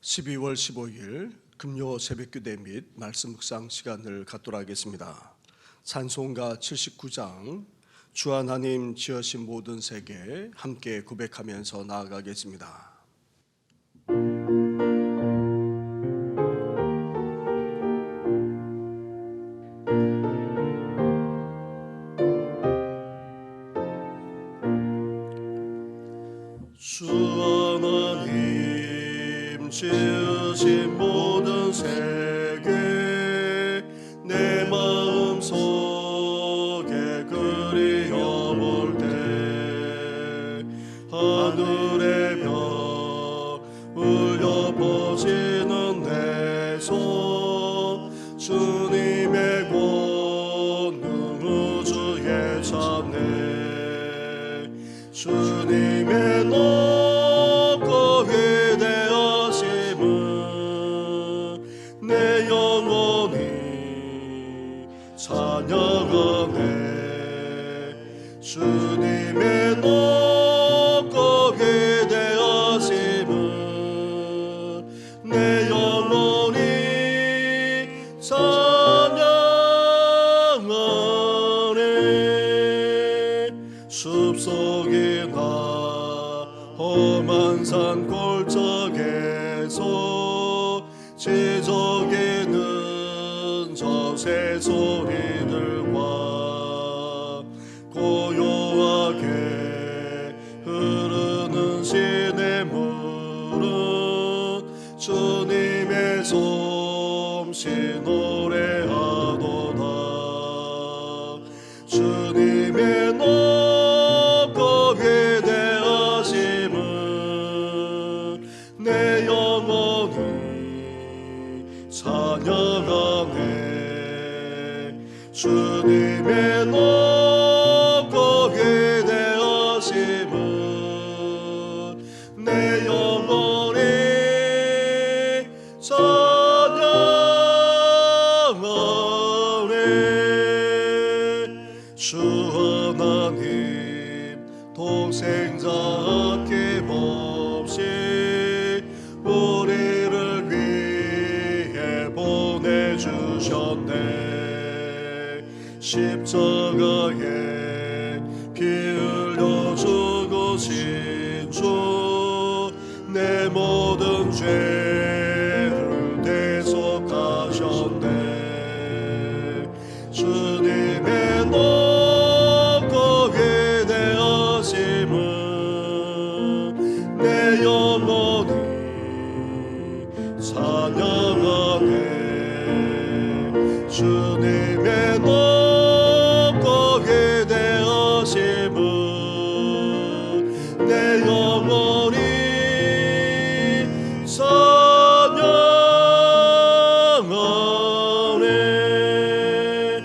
12월 15일 금요 새벽기도 및 말씀 묵상 시간을 갖도록 하겠습니다. 찬송가 79장 주 하나님 지으신 모든 세계 함께 고백하면서 나아가겠습니다. 주 하나님 지으신 모든 세계 내 마음속에 그리워볼 때 하늘의 별 울려 퍼지는 내 손 주님의 권능 우주에 찾네 주님의 높고 위대하심을 내 영혼이 찬양하네 주님의 높고 위대하심을 내 영혼이 찬양하네 숲속이나 험한 산 골짜기에서 지저귀는 저 새소리들과 고요하게 흐르는 시냇물은 주님의 솜씨 노래하도다 주님의 높고 위대하심을 내 영혼이 찬양하네 주님의 높고 위대하심을 내 영혼이 찬양하네 주 하나님 동생자 아낌없이 우리를 위해 보내주셨네 십자가에 피 흘려 죽으신 주 내 모든 죄를 대속하셨네 주님의 높고 위대하심을 내 영혼이 찬양하네 주님의 높고 위대하심을 내 영혼이 찬양하네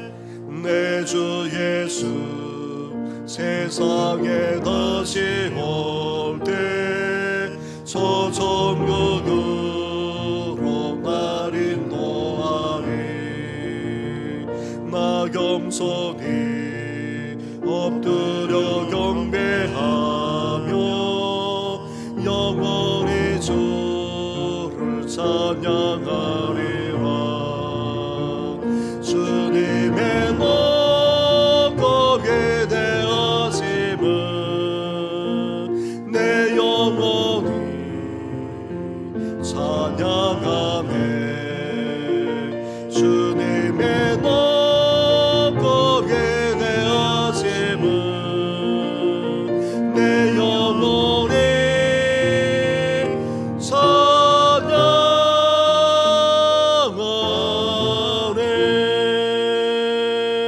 내 주 예수 세상에 다시 올 때 저 천국으로 날 인도하리 나 겸손히 엎드려 경배하며 영원히 주를 찬양하리라 주님의 높고 위대하심을 내 영혼이 찬양하네 주님의 높고 위대하심을 내 영혼이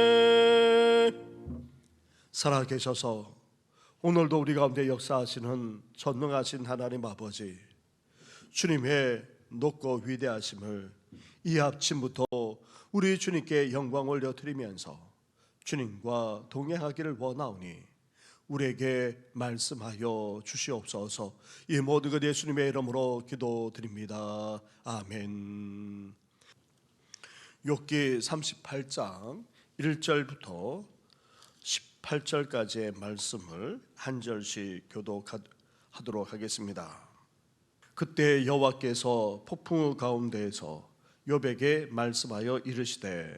찬양하네 살아계셔서 오늘도 우리 가운데 역사하시는 전능하신 하나님 아버지 주님의 높고 위대하심을 이 아침부터 우리 주님께 영광 올려드리면서 주님과 동행하기를 원하오니 우리에게 말씀하여 주시옵소서. 이 모든 것 예수님의 이름으로 기도드립니다. 아멘. 욥기 38장 1절부터 18절까지의 말씀을 한 절씩 교독하도록 하겠습니다. 그때 여호와께서 폭풍우 가운데에서 욥에게 말씀하여 이르시되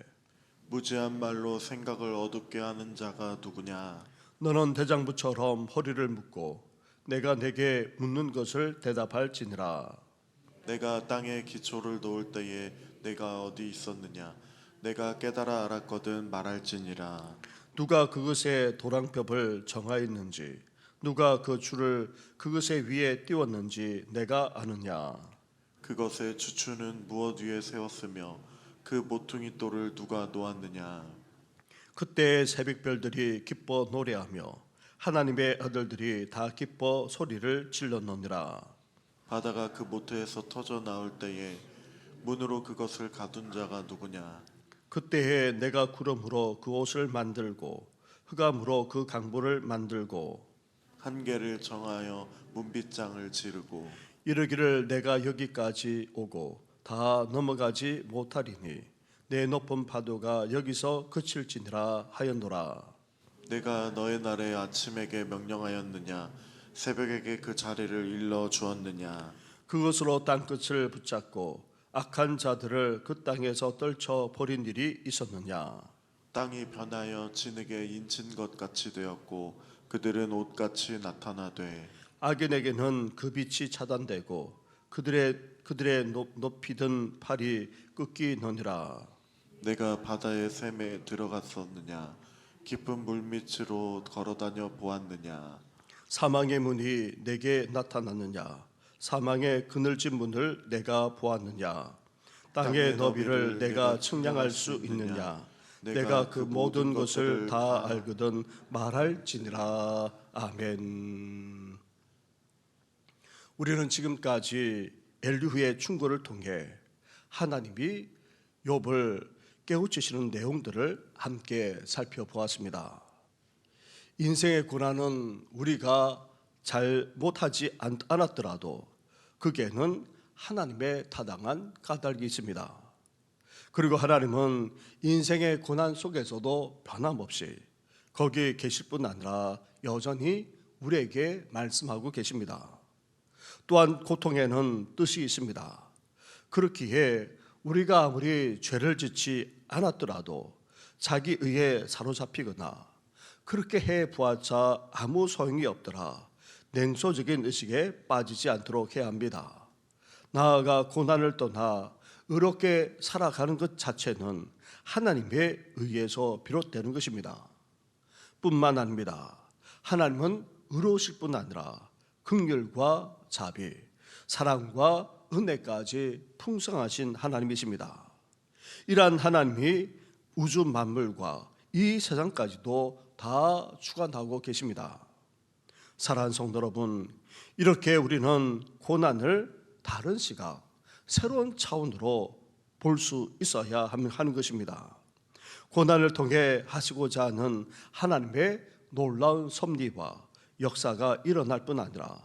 무지한 말로 생각을 어둡게 하는 자가 누구냐? 너는 대장부처럼 허리를 묶고 내가 내게 묻는 것을 대답할지니라. 내가 땅에 기초를 놓을 때에 내가 어디 있었느냐? 내가 깨달아 알았거든 말할지니라. 누가 그것의 도랑벽을 정하였는지 누가 그 줄을 그것의 위에 띄웠는지 내가 아느냐. 그것의 주추는 무엇 위에 세웠으며 그 모퉁이 돌을 누가 놓았느냐? 그때 새벽별들이 기뻐 노래하며 하나님의 아들들이 다 기뻐 소리를 질렀느니라. 바다가 그 모태에서 터져 나올 때에 문으로 그것을 가둔 자가 누구냐? 그때에 내가 구름으로 그 옷을 만들고 흑암으로 그 강보를 만들고 한계를 정하여 문빗장을 지르고 이르기를 내가 여기까지 오고 다 넘어가지 못하리니 내 높은 파도가 여기서 그칠지니라 하였노라. 내가 너의 날에 아침에게 명령하였느냐? 새벽에게 그 자리를 일러 주었느냐? 그것으로 땅끝을 붙잡고 악한 자들을 그 땅에서 떨쳐 버린 일이 있었느냐. 땅이 변하여 진흙에 인친 것 같이 되었고 그들은 옷같이 나타나되 악인에게는 그 빛이 차단되고 그들의 높이 든 팔이 꺾이느니라. 내가 바다의 샘에 들어갔었느냐? 깊은 물밑으로 걸어다녀 보았느냐? 사망의 문이 내게 나타났느냐. 사망의 그늘진 문을 내가 보았느냐. 땅의 너비를 내가 측량할 수 있느냐. 내가 그 모든 것을 다 알거든 말할지니라. 아멘. 우리는 지금까지 엘리후의 충고를 통해 하나님이 욥을 깨우치시는 내용들을 함께 살펴보았습니다. 인생의 고난은 우리가 잘 못하지 않았더라도 그게는 하나님의 타당한 까닭이 있습니다. 그리고 하나님은 인생의 고난 속에서도 변함없이 거기 계실 뿐 아니라 여전히 우리에게 말씀하고 계십니다. 또한 고통에는 뜻이 있습니다. 그렇기에 우리가 아무리 죄를 짓지 않았더라도 자기 의에 사로잡히거나 그렇게 해 보았자 아무 소용이 없더라 냉소적인 의식에 빠지지 않도록 해야 합니다. 나아가 고난을 떠나 의롭게 살아가는 것 자체는 하나님의 의에서 비롯되는 것입니다. 뿐만 아닙니다. 하나님은 의로우실 뿐 아니라 긍휼과 자비, 사랑과 은혜까지 풍성하신 하나님이십니다. 이러한 하나님이 우주 만물과 이 세상까지도 다 주관하고 계십니다. 사랑하는 성도 여러분, 이렇게 우리는 고난을 다른 시각, 새로운 차원으로 볼 수 있어야 하는 것입니다. 고난을 통해 하시고자 하는 하나님의 놀라운 섭리와 역사가 일어날 뿐 아니라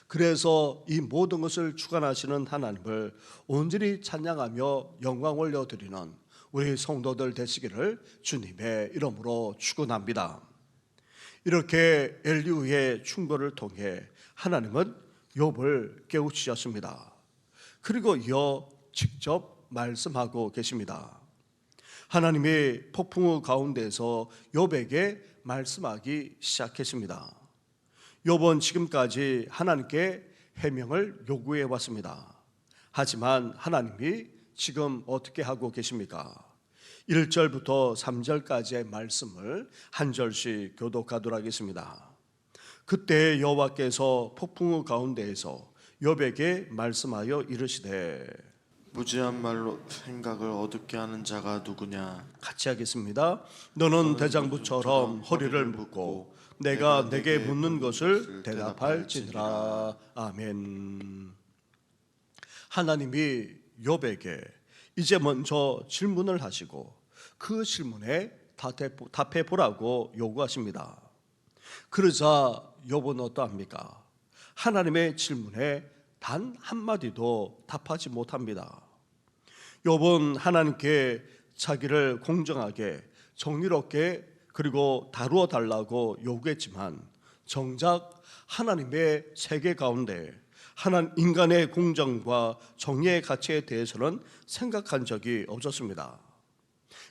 그래서 이 모든 것을 주관하시는 하나님을 온전히 찬양하며 영광 올려드리는 우리 성도들 되시기를 주님의 이름으로 축원합니다. 이렇게 엘리후의 충고를 통해 하나님은 욥을 깨우치셨습니다. 그리고 이어 직접 말씀하고 계십니다. 하나님이 폭풍우 가운데서 욥에게 말씀하기 시작했습니다. 욥은 지금까지 하나님께 해명을 요구해 왔습니다. 하지만 하나님이 지금 어떻게 하고 계십니까? 1절부터 3절까지의 말씀을 한 절씩 교독하도록 하겠습니다. 그때 여호와께서 폭풍우 가운데에서 욥에게 말씀하여 이르시되 무지한 말로 생각을 어둡게 하는 자가 누구냐? 같이 하겠습니다. 너는 대장부처럼 허리를 묶고 내가 내게 묻는 것을 대답할지니라. 아멘. 하나님이 욥에게 이제 먼저 질문을 하시고 그 질문에 답해 보라고 요구하십니다. 그러자 욥은 어떠합니까? 하나님의 질문에 단 한마디도 답하지 못합니다. 욥은 하나님께 자기를 공정하게 정의롭게 그리고 다루어 달라고 요구했지만 정작 하나님의 세계 가운데 인간의 공정과 정의의 가치에 대해서는 생각한 적이 없었습니다.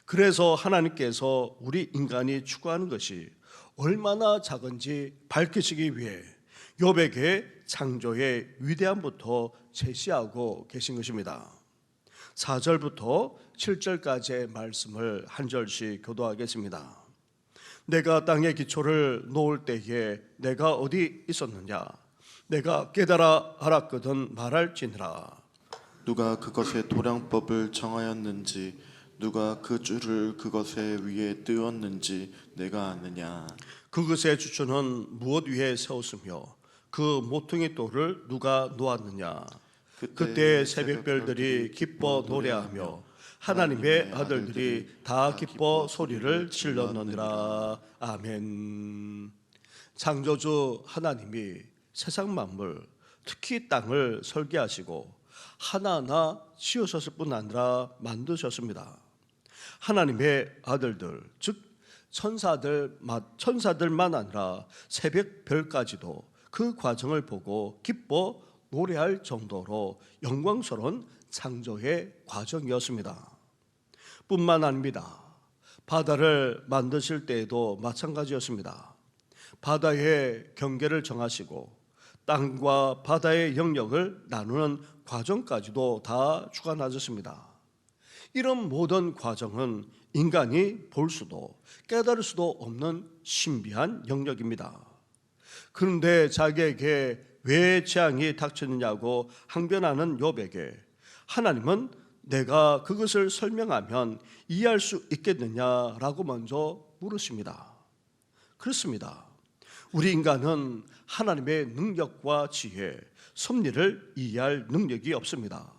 그래서 하나님께서 우리 인간이 추구하는 것이 얼마나 작은지 밝히시기 위해 욥에게 창조의 위대함부터 제시하고 계신 것입니다. 4절부터 7절까지의 말씀을 한 절씩 교도하겠습니다. 내가 땅의 기초를 놓을 때에 내가 어디 있었느냐? 내가 깨달아 알았거든 말할지니라. 누가 그것의 도량법을 정하였는지 누가 그 줄을 그것의 위에 띄웠는지 내가 아느냐. 그것의 주처는 무엇 위에 세웠으며 그 모퉁이 돌을 누가 놓았느냐? 그때 새벽별들이 기뻐 노래하며 하나님의 아들들이 다 기뻐 소리를 질렀느니라. 아멘. 창조주 하나님이 세상 만물, 특히 땅을 설계하시고 하나하나 지으셨을 뿐 아니라 만드셨습니다. 하나님의 아들들, 즉 천사들만 아니라 새벽별까지도 그 과정을 보고 기뻐 노래할 정도로 영광스러운 창조의 과정이었습니다. 뿐만 아닙니다. 바다를 만드실 때에도 마찬가지였습니다. 바다의 경계를 정하시고 땅과 바다의 영역을 나누는 과정까지도 다 주관하셨습니다. 이런 모든 과정은 인간이 볼 수도 깨달을 수도 없는 신비한 영역입니다. 그런데 자기에게 왜 재앙이 닥쳤느냐고 항변하는 욥에게 하나님은 내가 그것을 설명하면 이해할 수 있겠느냐라고 먼저 물으십니다. 그렇습니다. 우리 인간은 하나님의 능력과 지혜, 섭리를 이해할 능력이 없습니다.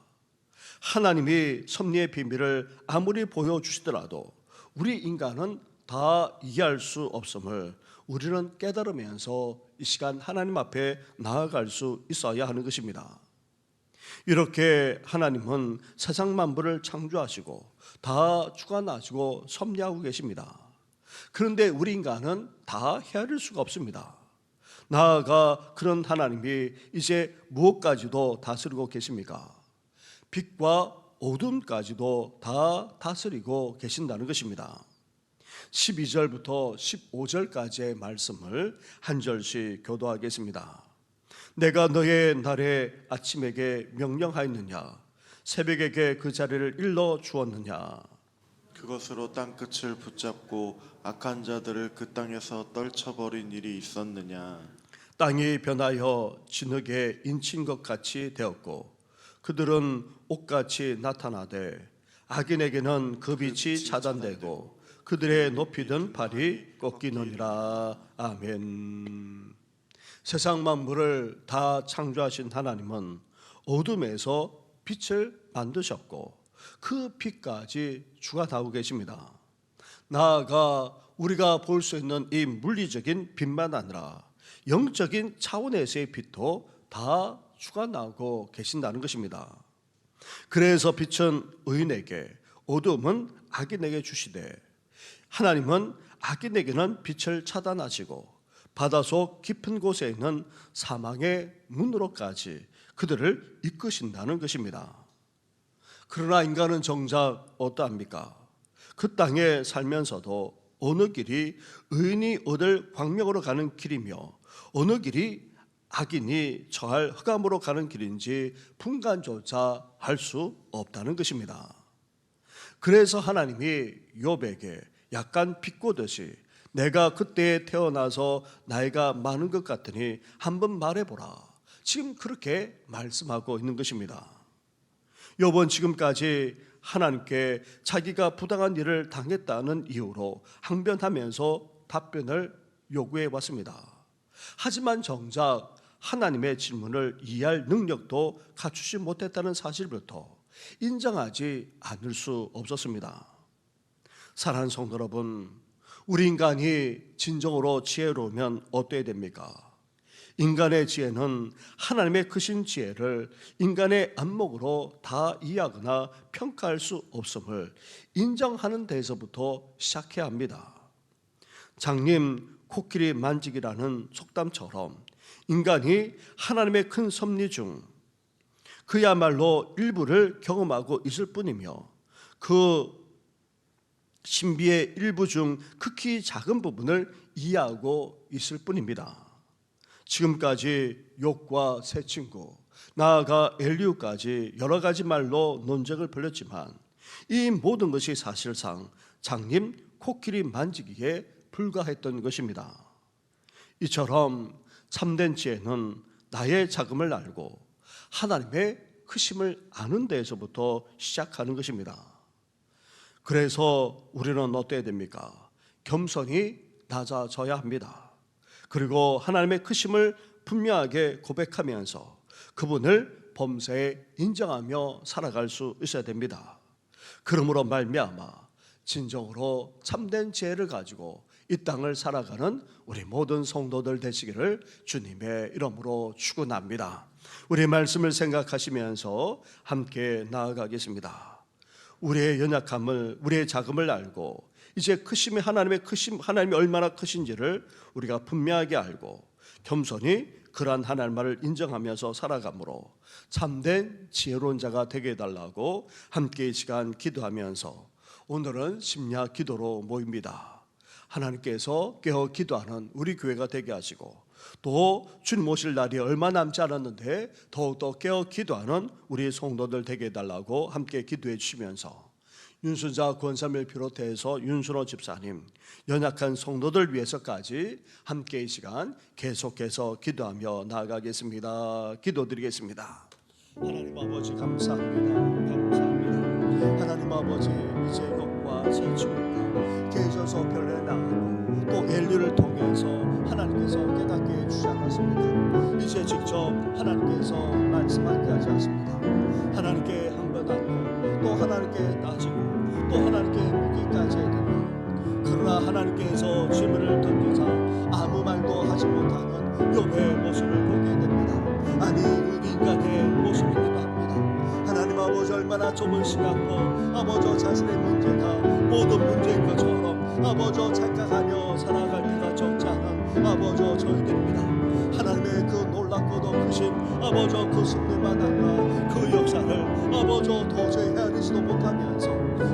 하나님이 섭리의 비밀을 아무리 보여주시더라도 우리 인간은 다 이해할 수 없음을 우리는 깨달으면서 이 시간 하나님 앞에 나아갈 수 있어야 하는 것입니다. 이렇게 하나님은 세상 만물을 창조하시고 다 주관하시고 섭리하고 계십니다. 그런데 우리 인간은 다 헤아릴 수가 없습니다. 나아가 그런 하나님이 이제 무엇까지도 다스리고 계십니까? 빛과 어둠까지도 다 다스리고 계신다는 것입니다. 12절부터 15절까지의 말씀을 한 절씩 교도하겠습니다. 내가 너의 날에 아침에게 명령하였느냐? 새벽에게 그 자리를 일러 주었느냐? 그것으로 땅끝을 붙잡고 악한 자들을 그 땅에서 떨쳐버린 일이 있었느냐. 땅이 변하여 진흙에 인친 것 같이 되었고 그들은 옷같이 나타나되 악인에게는 그 빛이 차단되고 그들의 높이든 발이 꺾이느니라. 아멘. 세상 만물을 다 창조하신 하나님은 어둠에서 빛을 만드셨고 그 빛까지 주관하고 계십니다. 나아가 우리가 볼 수 있는 이 물리적인 빛만 아니라 영적인 차원에서의 빛도 다 주관하고 계신다는 것입니다. 그래서 빛은 의인에게 어둠은 악인에게 주시되 하나님은 악인에게는 빛을 차단하시고 바다속 깊은 곳에 있는 사망의 문으로까지 그들을 이끄신다는 것입니다. 그러나 인간은 정작 어떠합니까? 그 땅에 살면서도 어느 길이 의인이 얻을 광명으로 가는 길이며 어느 길이 악인이 처할 흑암으로 가는 길인지 분간조차 할 수 없다는 것입니다. 그래서 하나님이 욥에게 약간 비꼬듯이 내가 그때 태어나서 나이가 많은 것 같으니 한번 말해보라. 지금 그렇게 말씀하고 있는 것입니다. 욥은 지금까지 하나님께 자기가 부당한 일을 당했다는 이유로 항변하면서 답변을 요구해 왔습니다. 하지만 정작 하나님의 질문을 이해할 능력도 갖추지 못했다는 사실부터 인정하지 않을 수 없었습니다. 사랑하는 성도 여러분, 우리 인간이 진정으로 지혜로우면 어때야 됩니까? 인간의 지혜는 하나님의 크신 지혜를 인간의 안목으로 다 이해하거나 평가할 수 없음을 인정하는 데서부터 시작해야 합니다. 장님 코끼리 만지기라는 속담처럼 인간이 하나님의 큰 섭리 중 그야말로 일부를 경험하고 있을 뿐이며 그 신비의 일부 중 극히 작은 부분을 이해하고 있을 뿐입니다. 지금까지 욥과 세 친구, 나아가 엘리후까지 여러 가지 말로 논쟁을 벌였지만 이 모든 것이 사실상 장님 코끼리 만지기에 불과했던 것입니다. 이처럼 참된 지혜는 나의 작음을 알고 하나님의 크심을 아는 데에서부터 시작하는 것입니다. 그래서 우리는 어때야 됩니까? 겸손히 낮아져야 합니다. 그리고 하나님의 크심을 분명하게 고백하면서 그분을 범사에 인정하며 살아갈 수 있어야 됩니다. 그러므로 말미암아 진정으로 참된 지혜를 가지고 이 땅을 살아가는 우리 모든 성도들 되시기를 주님의 이름으로 축원합니다. 우리의 말씀을 생각하시면서 함께 나아가겠습니다. 우리의 연약함을, 우리의 작음을 알고 이제 크심이 하나님의 크심, 하나님이 얼마나 크신지를 우리가 분명하게 알고 겸손히 그러한 하나님을 인정하면서 살아가므로 참된 지혜로운 자가 되게 해달라고 함께 이 시간 기도하면서 오늘은 심야 기도로 모입니다. 하나님께서 깨어 기도하는 우리 교회가 되게 하시고 또 주님 오실 날이 얼마 남지 않았는데 더욱더 깨어 기도하는 우리 성도들 되게 해달라고 함께 기도해 주시면서 윤순자 권사를 비롯해서 윤순호 집사님, 연약한 성도들 위해서까지 함께 이 시간 계속해서 기도하며 나아가겠습니다. 기도드리겠습니다. 하나님 아버지 감사합니다. 감사합니다. 하나님 아버지 이제 욥과 세 친구가 계셔서 별에 나가고 또 엘리를 통해서 하나님께서 깨닫게 해주지 않았습니다. 이제 직접 하나님께서 말씀하게 하지 않습니다. 하나님께 항변하고 또 하나님께 따지고 또 하나님께 묻기까지 해야 됩니다. 그러나 하나님께서 질문을 던지자 아무 말도 하지 못하는 욥의 모습을 보게 됩니다. 아니 우리 인간의 모습이기도 합니다. 하나님 아버지 얼마나 좁은 시각으로 아버지 자신의 문제가 모든 문제인 것처럼 아버지 착각하며 살아갈 때가 적지 않은 아버지 저희들입니다. 하나님의 그 놀랍고도 크신 아버지 그 섭리만 아니라 그 역사를 아버지 도저히 헤아리지도 못하면서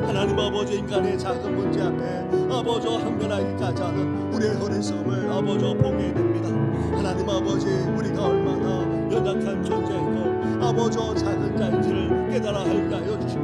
하나님 아버지 인간의 작은 문제 앞에 아버지 항변하기까지 하는 우리의 어리석음을 아버지 보게 됩니다. 하나님 아버지 우리가 얼마나 연약한 존재이고 아버지 작은 자인지를 깨달아 알게 하여 주시고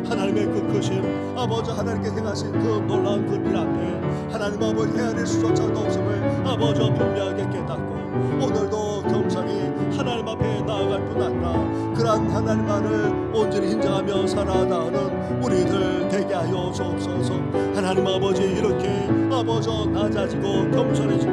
하나님의 그 크심 아버지 하나님께 행하신 그 놀라운 그 일 앞에 하나님 아버지 헤아릴 수조차도 없음을 아버지 분명하게 깨닫고 오늘도 겸손히 하나님 앞에 나아갈 뿐 아니라 그러한 하나님만을 온전히 인정하며 살아나가는 우리들 되게 하여 주옵소서. 하나님 아버지 이렇게 아버지 낮아지고 겸손해지고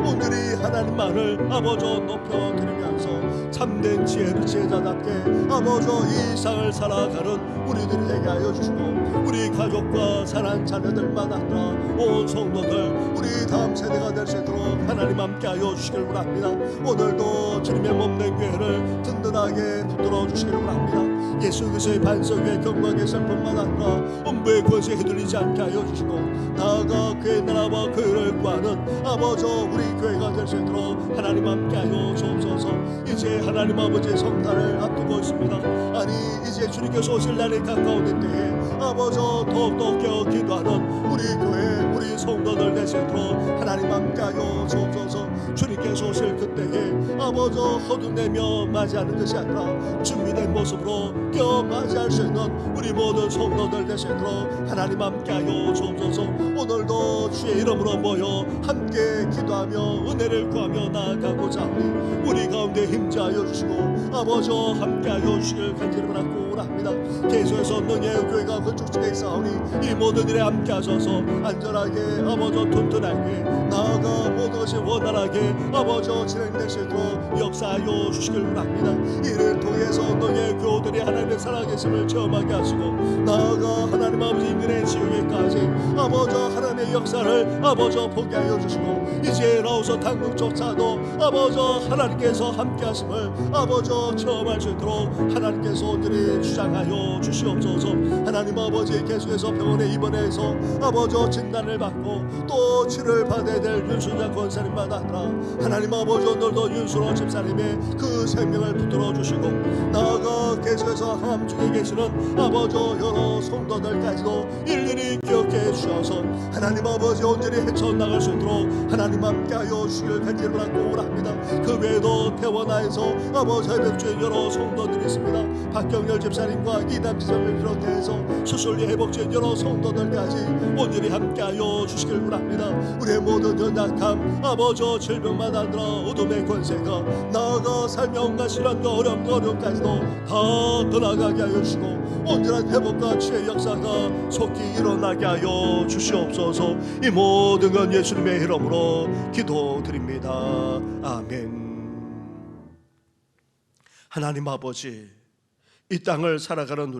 온전히 하나님만을 아버지 높여드리면서 참된 지혜를 제자답게 아버지 이 세상을 살아가는 우리들이 되게 하여 주시고 우리 가족과 사랑하는 자녀들만 아니라 온 성도들 우리 다음 세대가 될 수 있도록 하나님 함께 하여 주시길 바랍니다. 오늘도 주님의 몸된 교회를 든든하게 붙들어 주시길 바랍니다. 예수 그리스도의 반석 위에 경건하게 설 뿐만 아니라 음부의 권세에 휘둘리지 않게 하여 주시고 나아가 그의 나라와 그를 구하는 아버지 우리 교회가 될 수 있도록 하나님 함께 하여 주옵소서. 이제 하나님 아버지의 성탄을 앞두고 있습니다. 아니 이제 주님께서 오실 날이 가까운 때에 아버지 더욱더 깨어 기도하는 우리 교회 우리 성도들 될 수 있도록 하나님 함께 하여 주옵소서. 주님께서 오실 그때에 아버지 허둥대며 맞이하는 것이 아니라 준비된 모습으로 깨어 맞이할 수 있는 우리 모든 성도들 될 수 있도록 하나님 함께 하여 주옵소서. 오늘도 주의 이름으로 모여 함께 기도하며 은혜를 구하며 나아가고자 하니 우리 가운데 힘자하여 주시고 아버지 함께 하여 주시길 간절히 바라고 합니다. 계속해서 능의 교회가 건축지에 있사오니 이 모든 일에 함께 하셔서 안전하게 아버지 튼튼하게 나아가 모든 것이 원활하게 아버지 진행될 수 있도록 역사하여 주시길 바랍니다. 이를 통해서 능의 교우들이 하나님의 살아계심을 체험하게 하시고 나아가 하나님 아버지 인근의 지옥에까지 아버지 하나님의 역사를 아버지 보게 하여 주시고 이제 라오스 당국조차도 아버지 하나님께서 함께 하심을 아버지 아버지여 체험할 수 있도록 하나님께서 온전히 주장하여 주시옵소서. 하나님 아버지 계속해서 병원에 입원해서 아버지여 진단을 받고 또 치료를 받아야 될 윤순자 권사님만 아니라 하나님 아버지 오늘도 윤순호 집사님의 그 생명을 붙들어 주시고 나아가 계속해서 항암 중에 계시는 아버지 여러 성도들까지도 일일이 기억해 주셔서 하나님 아버지 온전히 헤쳐나갈 수 있도록 하나님 함께하여 주시길 간절히 바라고 합니다. 그 외에도 태원하에서 아버지 회복주의 여러 성도들이 있습니다. 박경열 집사님과 이담 집사님을 비롯해서 수술리 회복주의 여러 성도들까지 온전히 함께하여 주시길 바랍니다. 우리의 모든 연약함 아버지 질병만 아니라 어둠의 권세가 나아가 삶의 온갖 시련과 어려움까지도 다 떠나가게 하여 주시고 온전한 회복과 치유의 역사가 속히 일어나게 하여 주시옵소서. 이 모든 건 예수님의 이름으로 기도드립니다. 아멘. 하나님 아버지, 이 땅을 살아가는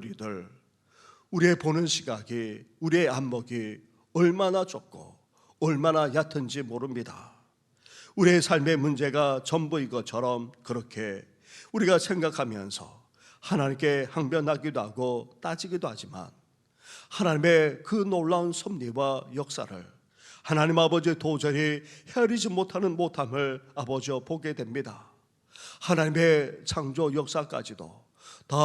우리의 보는 시각이, 우리의 안목이 얼마나 좁고 얼마나 얕은지 모릅니다. 우리의 삶의 문제가 전부인 것처럼 그렇게 우리가 생각하면서 하나님께 항변하기도 하고 따지기도 하지만 하나님의 그 놀라운 섭리와 역사를 하나님 아버지 도저히 헤아리지 못함을 아버지 보게 됩니다. 하나님의 창조 역사까지도 다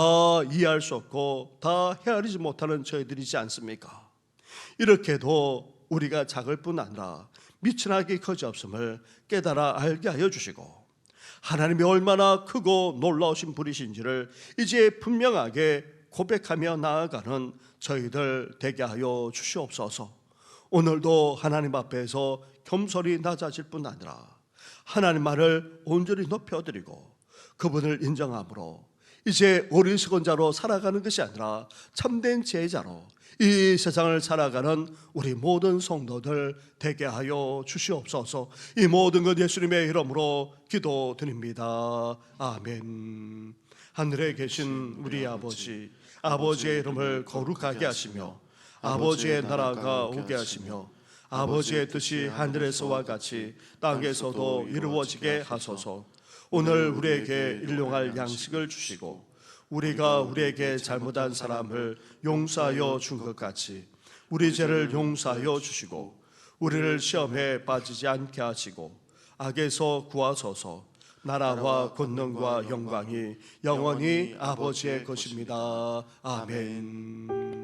이해할 수 없고 다 헤아리지 못하는 저희들이지 않습니까? 이렇게도 우리가 작을 뿐 아니라 미천하게 거지없음을 깨달아 알게 하여 주시고 하나님이 얼마나 크고 놀라우신 분이신지를 이제 분명하게 고백하며 나아가는 저희들 되게 하여 주시옵소서. 오늘도 하나님 앞에서 겸손히 낮아질 뿐 아니라 하나님만을 온전히 높여드리고 그분을 인정함으로 이제 어리석은 자로 살아가는 것이 아니라 참된 제자로 이 세상을 살아가는 우리 모든 성도들 되게 하여 주시옵소서. 이 모든 것 예수님의 이름으로 기도드립니다. 아멘. 하늘에 계신 우리 아버지, 아버지의 이름을 거룩하게 하시며 아버지의 나라가 오게 하시며 아버지의 뜻이 하늘에서와 같이 땅에서도 이루어지게 하소서. 오늘 우리에게 일용할 양식을 주시고 우리가 우리에게 잘못한 사람을 용서하여 준 것 같이 우리 죄를 용서하여 주시고 우리를 시험에 빠지지 않게 하시고 악에서 구하소서. 나라와 권능과 영광이 영원히 아버지의 것입니다. 아멘.